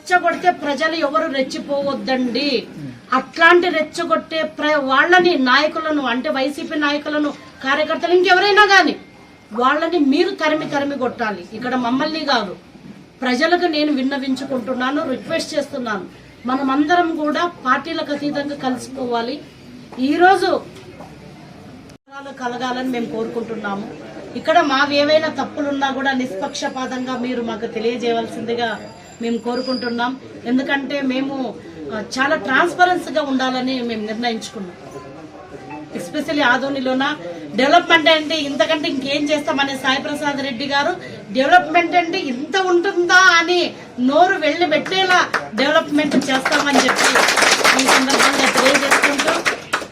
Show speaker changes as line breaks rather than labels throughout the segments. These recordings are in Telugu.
రెచ్చగొడితే ప్రజలు ఎవరు రెచ్చిపోవద్దండి. అట్లాంటి రెచ్చగొట్టే వాళ్ళని నాయకులను అంటే వైసీపీ నాయకులను కార్యకర్తలు ఇంకెవరైనా కానీ వాళ్ళని మీరు తరిమి కొట్టాలి. ఇక్కడ మమ్మల్ని కాదు, ప్రజలకు నేను విన్నవించుకుంటున్నాను, రిక్వెస్ట్ చేస్తున్నాను. మనమందరం కూడా పార్టీలకు అతీతంగా కలిసిపోవాలి. ఈరోజు కలగాలని మేము కోరుకుంటున్నాము. ఇక్కడ మావేవైనా తప్పులున్నా కూడా నిష్పక్షపాతంగా మీరు మాకు తెలియజేయవలసిందిగా మేము కోరుకుంటున్నాం. ఎందుకంటే మేము చాలా ట్రాన్స్పరెన్సీగా ఉండాలని మేము నిర్ణయించుకున్నాం. ఎస్పెషల్లీ ఆదోనిలోన డెవలప్మెంట్ అంటే ఇంతకంటే ఇంకేం చేస్తామని సాయి ప్రసాద్ రెడ్డి గారు డెవలప్మెంట్ అంటే ఇంత ఉంటుందా అని నోరు వెళ్ళి పెట్టేలా డెవలప్మెంట్ చేస్తామని చెప్పి ఈ సందర్భంగా తెలియజేసుకుంటూ,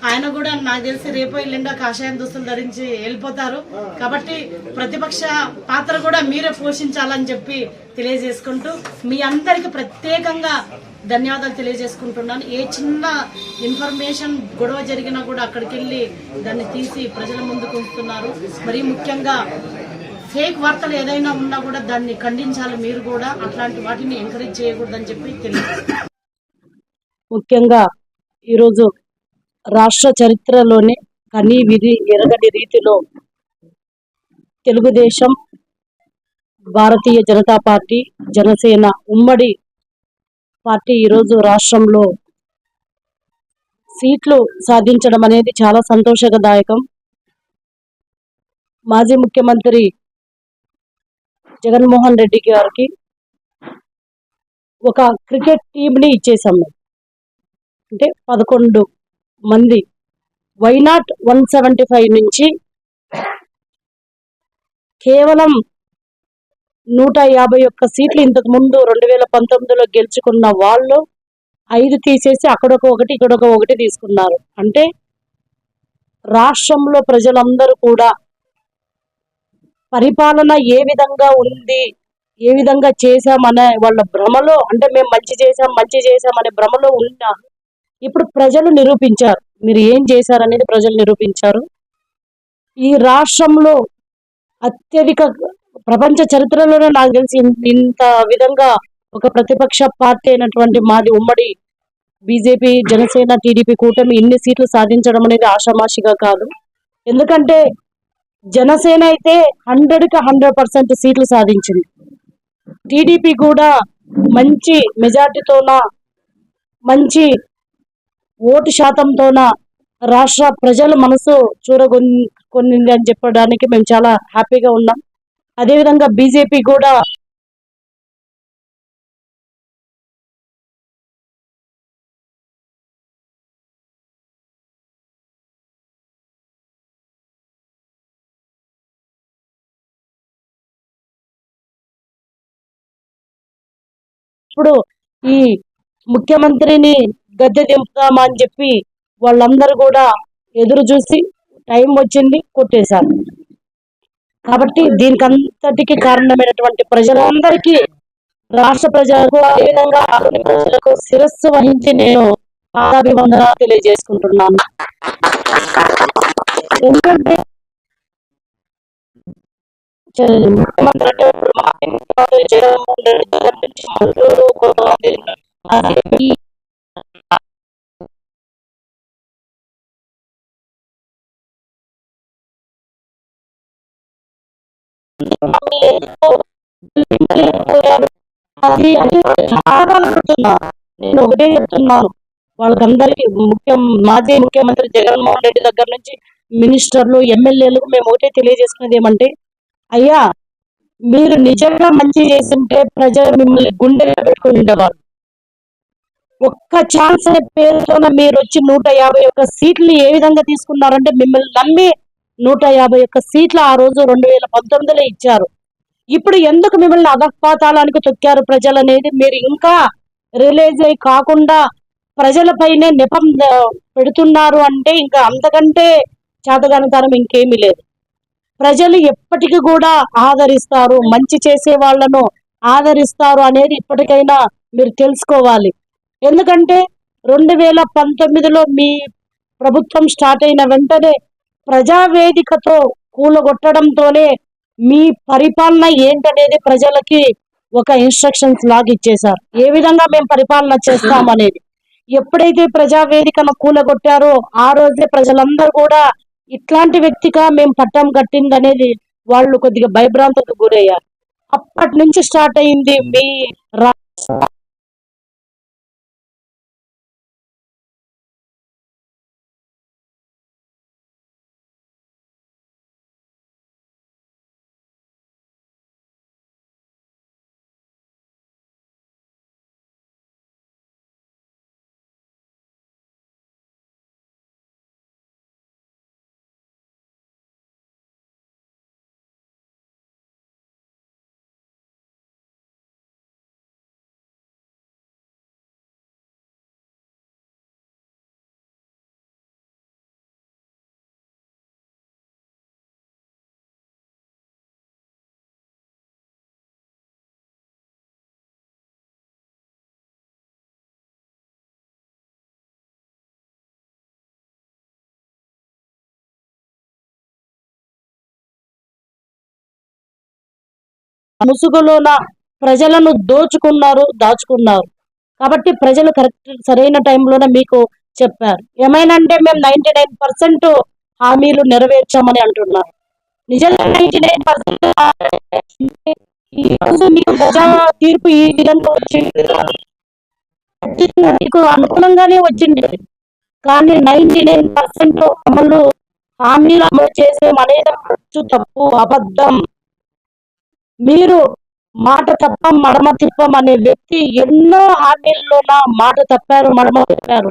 ఆయన కూడా నాకు తెలిసి రేపు ఎల్లుండా కాషాయం దుస్తులు ధరించి వెళ్ళిపోతారు. కాబట్టి ప్రతిపక్ష పాత్ర కూడా మీరే పోషించాలని చెప్పి తెలియజేసుకుంటూ మీ అందరికి ప్రత్యేకంగా ధన్యవాదాలు తెలియజేసుకుంటున్నాను. ఏ చిన్న ఇన్ఫర్మేషన్ గొడవ జరిగినా కూడా అక్కడికి వెళ్ళి దాన్ని తీసి ప్రజల ముందుకు ఉంచుతున్నారు. మరీ ముఖ్యంగా ఫేక్ వార్తలు ఏదైనా ఉన్నా కూడా దాన్ని ఖండించాలి. మీరు కూడా అట్లాంటి వాటిని ఎంకరేజ్ చేయకూడదని చెప్పి తెలియజేస్తారు. ముఖ్యంగా ఈరోజు రాష్ట్ర చరిత్రలోనే కనీ విధి ఎరగని రీతిలో తెలుగుదేశం, భారతీయ జనతా పార్టీ, జనసేన ఉమ్మడి పార్టీ ఈరోజు రాష్ట్రంలో సీట్లు సాధించడం అనేది చాలా సంతోషదాయకం. మాజీ ముఖ్యమంత్రి జగన్మోహన్ రెడ్డి గారికి ఒక క్రికెట్ టీంని ఇచ్చేసాము. అంటే 11 మంది వైనాట్ 175 నుంచి కేవలం 151 సీట్లు ఇంతకు ముందు 2019లో గెలుచుకున్న వాళ్ళు 5 తీసేసి అక్కడొక ఒకటి ఇక్కడొక ఒకటి తీసుకున్నారు. అంటే రాష్ట్రంలో ప్రజలందరూ కూడా పరిపాలన ఏ విధంగా ఉంది, ఏ విధంగా చేశామనే వాళ్ళ భ్రమలో, అంటే మేము మంచి చేశామనే భ్రమలో ఉన్నారు. ఇప్పుడు ప్రజలు నిరూపించారు, మీరు ఏం చేశారనేది ప్రజలు నిరూపించారు. ఈ రాష్ట్రంలో అత్యధిక ప్రపంచ చరిత్రలోనే నాకు తెలిసి ఇంత విధంగా ఒక ప్రతిపక్ష పార్టీ అయినటువంటి మాది ఉమ్మడి బీజేపీ, జనసేన, టీడీపీ కూటమి ఇన్ని సీట్లు సాధించడం అనేది ఆషామాషిగా కాదు. ఎందుకంటే జనసేన అయితే 100కి 100% సీట్లు సాధించింది. టీడీపీ కూడా మంచి మెజార్టీతోన, మంచి ఓటు శాతంతోన రాష్ట్ర ప్రజల మనసు చూరగొనింది అని చెప్పడానికి మేము చాలా హ్యాపీగా ఉన్నాం. అదేవిధంగా బీజేపీ కూడా ఇప్పుడు ఈ ముఖ్యమంత్రిని గద్దె దింపుతామా అని చెప్పి వాళ్ళందరూ కూడా ఎదురు చూసి టైం వచ్చింది కొట్టేశారు. కాబట్టి దీనికి అంతటికి కారణమైనటువంటి ప్రజలందరికీ, రాష్ట్ర ప్రజలకు, అదేవిధంగా ప్రజలకు శిరస్సు వహించి నేను పాదాభివందనాలు తెలియజేసుకుంటున్నాను. ఎందుకంటే ముఖ్యమంత్రి అంటే జగన్మోహన్ రెడ్డి దగ్గర నుంచి మంత్రులు కొంతమంది నేను ఒకటే చెప్తున్నాను వాళ్ళకందరికీ, మాజీ ముఖ్యమంత్రి జగన్మోహన్ రెడ్డి దగ్గర నుంచి మినిస్టర్లు, ఎమ్మెల్యేలకు మేము ఒకటే తెలియజేసుకునేది ఏమంటే, అయ్యా మీరు నిజంగా మంచి చేస్తుంటే ప్రజలు మిమ్మల్ని గుండెగా పెట్టుకుని ఉండేవారు. ఒక్క ఛాన్స్ అనే పేరుతోన మీరు వచ్చి 151 సీట్లు ఏ విధంగా తీసుకున్నారంటే, మిమ్మల్ని నమ్మి 151 సీట్లు ఆ రోజు 2019లో ఇచ్చారు. ఇప్పుడు ఎందుకు మిమ్మల్ని అధపాతాళానికి తొక్కారు ప్రజలు అనేది మీరు ఇంకా రియలైజ్ అయి కాకుండా ప్రజలపైనే నెపం పెడుతున్నారు. అంటే ఇంకా అంతకంటే చేతగానితనం ఇంకేమీ లేదు. ప్రజలు ఎప్పటికీ కూడా ఆదరిస్తారు, మంచి చేసే వాళ్ళను ఆదరిస్తారు అనేది ఇప్పటికైనా మీరు తెలుసుకోవాలి. ఎందుకంటే 2019లో మీ ప్రభుత్వం స్టార్ట్ అయిన వెంటనే ప్రజావేదికతో కూలగొట్టడంతోనే మీ పరిపాలన ఏంటనేది ప్రజలకి ఒక ఇన్స్ట్రక్షన్స్ లాగా ఇచ్చేశారు, ఏ విధంగా మేము పరిపాలన చేస్తామనేది. ఎప్పుడైతే ప్రజావేదికను కూలగొట్టారో ఆ రోజే ప్రజలందరూ కూడా ఇట్లాంటి వ్యక్తిగా మేము పట్టం కట్టింది అనేది వాళ్ళు కొద్దిగా భయభ్రాంతకు గురయ్యారు. అప్పటి నుంచి స్టార్ట్ అయింది మీ ముసుగులోన ప్రజలను దోచుకున్నారు, దాచుకున్నారు. కాబట్టి ప్రజలు కరెక్ట్ సరైన టైంలోనే మీకు చెప్పారు. ఏమైనా అంటే మేము 99% హామీలు నెరవేర్చామని అంటున్నారు. నిజంగా 99% ఈ రోజు మీకు ప్రజా తీర్పు ఈ విధంగా వచ్చింది, మీకు అనుకూలంగానే వచ్చింది. కానీ 99% అమలు హామీలు అమలు చేసేమనేది తప్పు, అబద్ధం. మీరు మాట తప్పం మడమ తిప్పం అనే వ్యక్తి ఎన్నో హామీల్లోన మాట తప్పారు, మడమ తిప్పారు.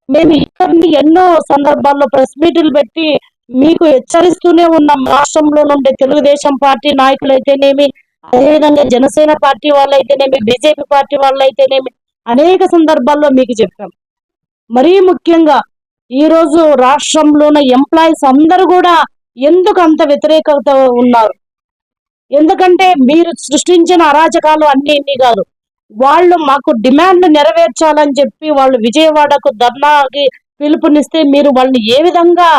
మేము ఇక్కడిని ఎన్నో సందర్భాల్లో ప్రెస్ మీట్లు పెట్టి మీకు హెచ్చరిస్తూనే ఉన్నాం. రాష్ట్రంలో నుండి తెలుగుదేశం పార్టీ నాయకులైతేనేమి, అదేవిధంగా జనసేన పార్టీ వాళ్ళైతేనేమి, బీజేపీ పార్టీ వాళ్ళైతేనేమి అనేక సందర్భాల్లో మీకు చెప్పాం. మరీ ముఖ్యంగా ఈ రోజు రాష్ట్రంలోని ఎంప్లాయీస్ అందరూ కూడా ఎందుకు అంత వ్యతిరేకత ఉన్నారు? ఎందుకంటే మీరు సృష్టించిన అరాచకాలు అన్ని ఇన్ని కాదు, వాళ్ళు మాకు డిమాండ్ నెరవేర్చాలని చెప్పి వాళ్ళు విజయవాడకు ధర్నాకి పిలుపునిస్తే మీరు వాళ్ళని ఏ విధంగా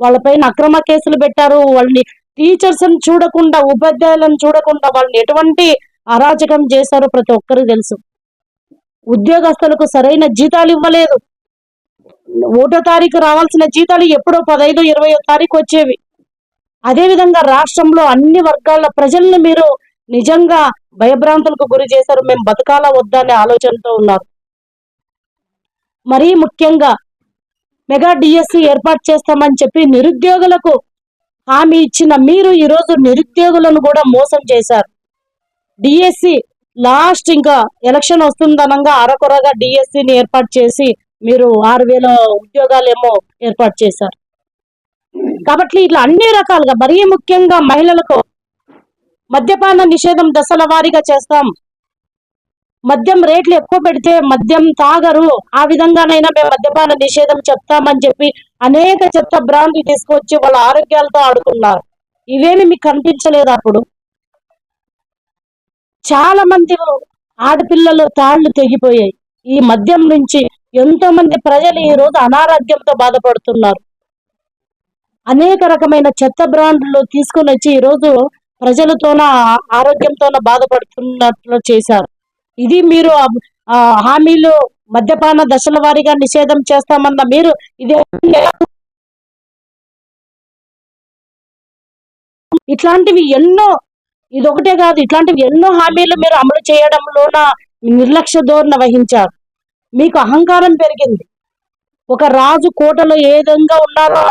వాళ్ళపైన అక్రమ కేసులు పెట్టారు, వాళ్ళని టీచర్స్ చూడకుండా, ఉపాధ్యాయులను చూడకుండా వాళ్ళని ఎటువంటి అరాచకం చేశారో ప్రతి ఒక్కరికి తెలుసు. ఉద్యోగస్తులకు సరైన జీతాలు ఇవ్వలేదు. 1వ తారీఖు రావాల్సిన జీతాలు ఎప్పుడో 15, 20వ తారీఖు వచ్చేవి. అదేవిధంగా రాష్ట్రంలో అన్ని వర్గాల ప్రజల్ని మీరు నిజంగా భయభ్రాంతులకు గురి చేశారు. మేము బతకాలా వద్దా అనే ఆలోచనతో ఉన్నారు. మరీ ముఖ్యంగా మెగా డిఎస్సి ఏర్పాటు చేస్తామని చెప్పి నిరుద్యోగులకు హామీ ఇచ్చిన మీరు ఈరోజు నిరుద్యోగులను కూడా మోసం చేశారు. డిఎస్సి లాస్ట్ ఇంకా ఎలక్షన్ వస్తుందనంగా అరకొరగా డిఎస్సిని ఏర్పాటు చేసి మీరు 6,000 ఉద్యోగాలేమో ఏర్పాటు చేశారు. కాబట్టి ఇట్లా అన్ని రకాలుగా, మరీ ముఖ్యంగా మహిళలకు మద్యపాన నిషేధం దశల వారీగా చేస్తాం. మద్యం రేట్లు ఎక్కువ పెడితే మద్యం తాగరు, ఆ విధంగానైనా మేము మద్యపాన నిషేధం చెప్తామని చెప్పి అనేక చెత్త బ్రాండ్లు తీసుకొచ్చి వాళ్ళ ఆరోగ్యాలతో ఆడుకున్నారు. ఇవేమి మీకు కనిపించలేదు? అప్పుడు చాలా మంది ఆడపిల్లలు తాళ్లు తెగిపోయాయి. ఈ మద్యం నుంచి ఎంతో మంది ప్రజలు ఈ రోజు అనారోగ్యంతో బాధపడుతున్నారు. అనేక రకమైన చెత్త బ్రాండ్లు తీసుకుని వచ్చి ఈరోజు ప్రజలతోన ఆరోగ్యంతోన బాధపడుతున్నట్లు చేశారు. ఇది మీరు హామీలు మద్యపాన దశల వారీగా నిషేధం చేస్తామన్న మీరు ఇది ఇట్లాంటివి ఎన్నో, ఇదొకటే కాదు, ఇట్లాంటివి ఎన్నో హామీలు మీరు అమలు చేయడంలోన నిర్లక్ష్య ధోరణి వహించారు. మీకు అహంకారం పెరిగింది. ఒక రాజు కోటలో ఏ విధంగా ఉన్నారో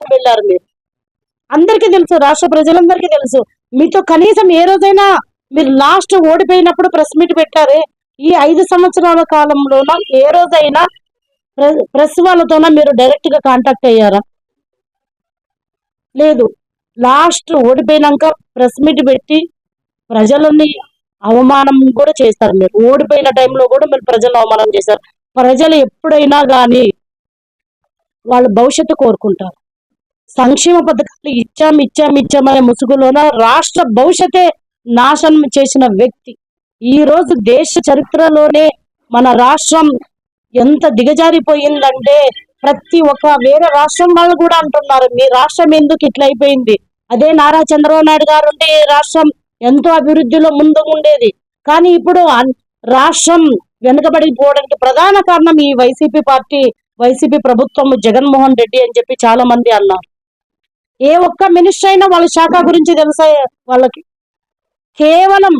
వెళ్ళారు మీరు. అందరికీ తెలుసు, రాష్ట్ర ప్రజలందరికీ తెలుసు. మీతో కనీసం ఏ రోజైనా మీరు లాస్ట్ ఓడిపోయినప్పుడు ప్రెస్ మీట్ పెట్టారే? ఈ 5 సంవత్సరాల కాలంలోన ఏ రోజైనా ప్రెస్ వాళ్ళతోన మీరు డైరెక్ట్ గా కాంటాక్ట్ అయ్యారా? లేదు. లాస్ట్ ఓడిపోయినాక ప్రెస్ మీట్ పెట్టి ప్రజలని అవమానం కూడా చేస్తారు. మీరు ఓడిపోయిన టైంలో కూడా మీరు ప్రజలు అవమానం చేశారు. ప్రజలు ఎప్పుడైనా కానీ వాళ్ళ భవిష్యత్తు కోరుకుంటారు. సంక్షేమ పథకాలు ఇచ్చామనే ముసుగులోన రాష్ట్ర భవిష్యత్తే నాశనం చేసిన వ్యక్తి. ఈ రోజు దేశ చరిత్రలోనే మన రాష్ట్రం ఎంత దిగజారిపోయిందంటే ప్రతి ఒక్క వేరే రాష్ట్రం వాళ్ళు కూడా అంటున్నారు, మీ రాష్ట్రం ఎందుకు ఇట్లా అయిపోయింది, అదే నారా చంద్రబాబు నాయుడు గారు ఉంటే ఈ రాష్ట్రం ఎంతో అభివృద్ధిలో ముందు ఉండేది. కానీ ఇప్పుడు రాష్ట్రం వెనుకబడిపోవడానికి ప్రధాన కారణం ఈ వైసీపీ పార్టీ, వైసీపీ ప్రభుత్వం, జగన్మోహన్ రెడ్డి అని చెప్పి చాలా మంది అన్నారు. ఏ ఒక్క మినిస్టర్ అయినా వాళ్ళ శాఖ గురించి తెలుసా వాళ్ళకి? కేవలం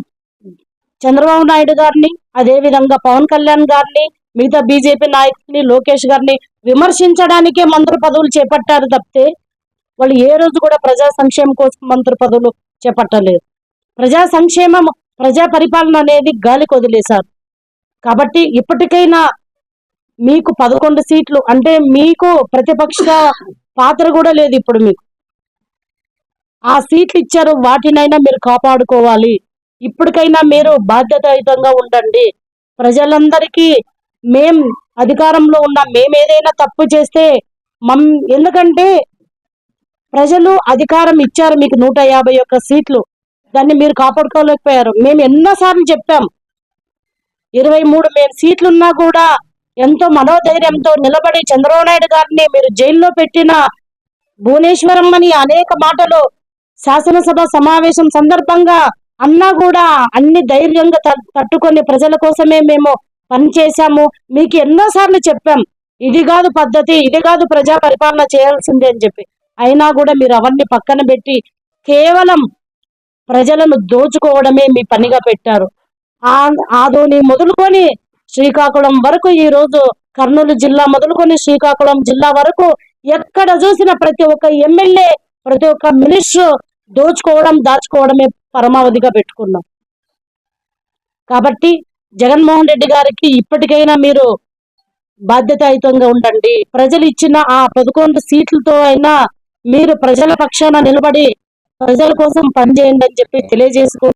చంద్రబాబు నాయుడు గారిని, అదే విధంగా పవన్ కళ్యాణ్ గారిని, మిగతా బీజేపీ నాయకుల్ని, లోకేష్ గారిని విమర్శించడానికే మంత్రి పదవులు చేపట్టారు తప్పితే వాళ్ళు ఏ రోజు కూడా ప్రజా సంక్షేమం కోసం మంత్రి పదవులు చేపట్టలేదు. ప్రజా సంక్షేమం, ప్రజా పరిపాలన అనేది గాలికి వదిలేశారు. కాబట్టి ఇప్పటికైనా మీకు 11 సీట్లు అంటే మీకు ప్రతిపక్ష పాత్ర కూడా లేదు. ఇప్పుడు మీకు ఆ సీట్లు ఇచ్చారు, వాటినైనా మీరు కాపాడుకోవాలి. ఇప్పటికైనా మీరు బాధ్యతాయుతంగా ఉండండి. ప్రజలందరికీ మేం అధికారంలో ఉన్న మేమేదైనా తప్పు చేస్తే ఎందుకంటే ప్రజలు అధికారం ఇచ్చారు మీకు 151 సీట్లు, దాన్ని మీరు కాపాడుకోలేకపోయారు. మేము ఎన్నోసార్లు చెప్పాం, 23 మేము సీట్లున్నా కూడా ఎంతో మనోధైర్యంతో నిలబడి చంద్రబాబు నాయుడు గారిని మీరు జైల్లో పెట్టిన భువనేశ్వరం అని అనేక మాటలు శాసనసభ సమావేశం సందర్భంగా అన్నా కూడా అన్ని ధైర్యంగా తట్టుకొని ప్రజల కోసమే మేము పనిచేశాము. మీకు ఎన్నోసార్లు చెప్పాం, ఇది కాదు పద్ధతి, ఇది కాదు ప్రజా పరిపాలన చేయాల్సిందే అని చెప్పి. అయినా కూడా మీరు అవన్నీ పక్కన పెట్టి కేవలం ప్రజలను దోచుకోవడమే మీ పనిగా పెట్టారు. ఆదోని మొదలుకొని శ్రీకాకుళం వరకు, ఈ రోజు కర్నూలు జిల్లా మొదలుకొని శ్రీకాకుళం జిల్లా వరకు ఎక్కడ చూసిన ప్రతి ఒక్క ఎమ్మెల్యే, ప్రతి ఒక్క మినిస్టర్ దోచుకోవడం, దాచుకోవడమే పరమావధిగా పెట్టుకున్నాం. కాబట్టి జగన్మోహన్ రెడ్డి గారికి ఇప్పటికైనా మీరు బాధ్యతాయుతంగా ఉండండి. ప్రజలు ఇచ్చిన ఆ 11 సీట్లతో అయినా మీరు ప్రజల పక్షాన నిలబడి ప్రజల కోసం పనిచేయండి అని చెప్పి తెలియజేసుకుంటూ